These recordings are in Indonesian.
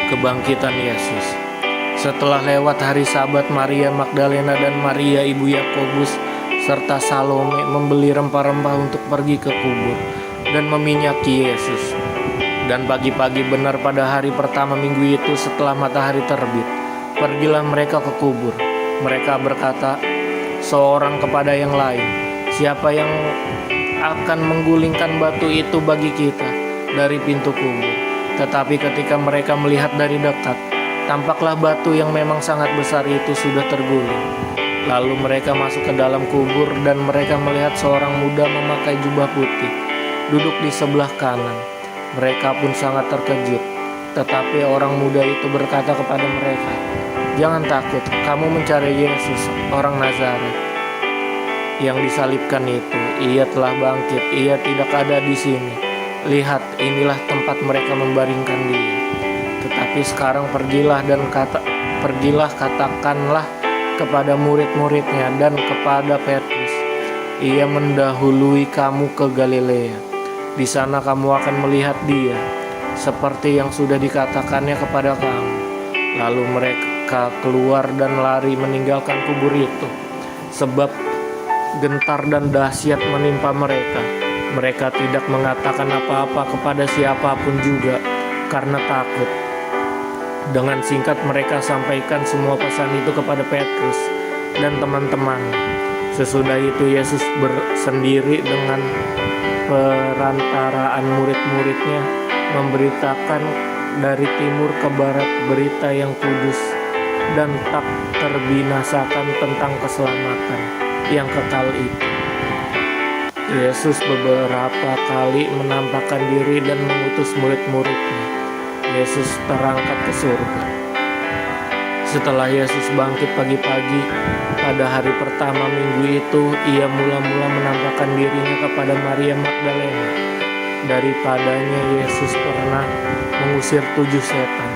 Kebangkitan Yesus. Setelah lewat hari Sabat, Maria Magdalena dan Maria ibu Yakobus serta Salome membeli rempah-rempah untuk pergi ke kubur dan meminyaki Yesus. Dan pagi-pagi benar pada hari pertama minggu itu setelah matahari terbit, pergilah mereka ke kubur. Mereka berkata seorang kepada yang lain, "Siapa yang akan menggulingkan batu itu bagi kita dari pintu kubur?" Tetapi ketika mereka melihat dari dekat, tampaklah batu yang memang sangat besar itu sudah terguling. Lalu mereka masuk ke dalam kubur dan mereka melihat seorang muda memakai jubah putih duduk di sebelah kanan. Mereka pun sangat terkejut. Tetapi orang muda itu berkata kepada mereka, "Jangan takut, kamu mencari Yesus, orang Nazaret yang disalibkan itu. Ia telah bangkit, ia tidak ada di sini. Lihat, inilah tempat mereka membaringkan dia. Tetapi sekarang pergilah katakanlah kepada murid-muridnya dan kepada Petrus, ia mendahului kamu ke Galilea. Di sana kamu akan melihat dia, seperti yang sudah dikatakannya kepada kamu." Lalu mereka keluar dan lari meninggalkan kubur itu, sebab gentar dan dahsyat menimpa mereka. Mereka tidak mengatakan apa-apa kepada siapapun juga karena takut. Dengan singkat mereka sampaikan semua pesan itu kepada Petrus dan teman-teman. Sesudah itu Yesus bersendiri dengan perantaraan murid-muridnya memberitakan dari timur ke barat berita yang kudus dan tak terbinasakan tentang keselamatan yang kekal itu. Yesus beberapa kali menampakkan diri dan mengutus murid-muridnya. Yesus terangkat ke surga. Setelah Yesus bangkit pagi-pagi pada hari pertama minggu itu, ia mula-mula menampakkan dirinya kepada Maria Magdalena. Daripadanya Yesus pernah mengusir 7 setan.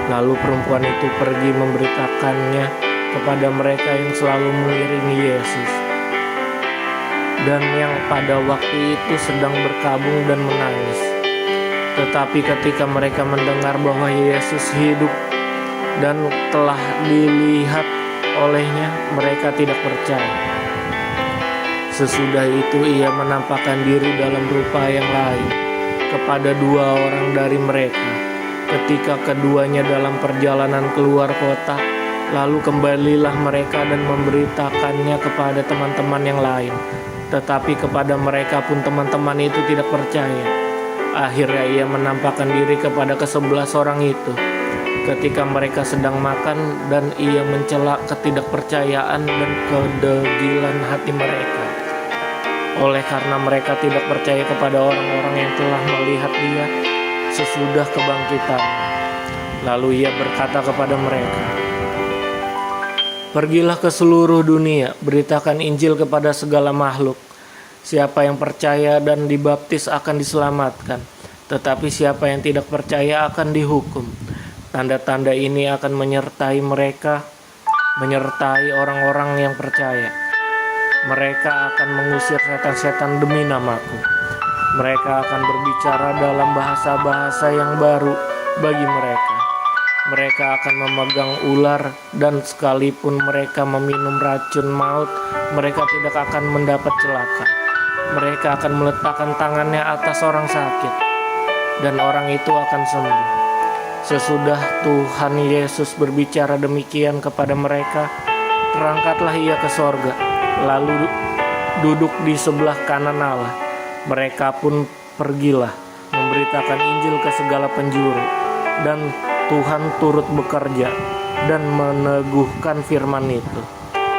Lalu perempuan itu pergi memberitakannya kepada mereka yang selalu mengiringi Yesus, dan yang pada waktu itu sedang berkabung dan menangis. Tetapi ketika mereka mendengar bahwa Yesus hidup dan telah dilihat olehnya, mereka tidak percaya. Sesudah itu ia menampakkan diri dalam rupa yang lain kepada 2 orang dari mereka, ketika keduanya dalam perjalanan keluar kota. Lalu kembalilah mereka dan memberitakannya kepada teman-teman yang lain. Tetapi kepada mereka pun teman-teman itu tidak percaya. Akhirnya ia menampakkan diri kepada ke-11 orang itu ketika mereka sedang makan, dan ia mencela ketidakpercayaan dan kedegilan hati mereka. Oleh karena mereka tidak percaya kepada orang-orang yang telah melihat dia sesudah kebangkitan. Lalu ia berkata kepada mereka, "Pergilah ke seluruh dunia, beritakan Injil kepada segala makhluk. Siapa yang percaya dan dibaptis akan diselamatkan, tetapi siapa yang tidak percaya akan dihukum. Tanda-tanda ini akan menyertai orang-orang yang percaya. Mereka akan mengusir setan-setan demi namaku. Mereka akan berbicara dalam bahasa-bahasa yang baru bagi mereka. Mereka akan memegang ular, dan sekalipun mereka meminum racun maut, mereka tidak akan mendapat celaka. Mereka akan meletakkan tangannya atas orang sakit, dan orang itu akan sembuh." Sesudah Tuhan Yesus berbicara demikian kepada mereka, terangkatlah ia ke sorga, lalu duduk di sebelah kanan Allah. Mereka pun pergilah memberitakan Injil ke segala penjuru, dan Tuhan turut bekerja dan meneguhkan firman itu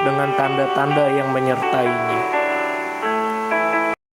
dengan tanda-tanda yang menyertainya.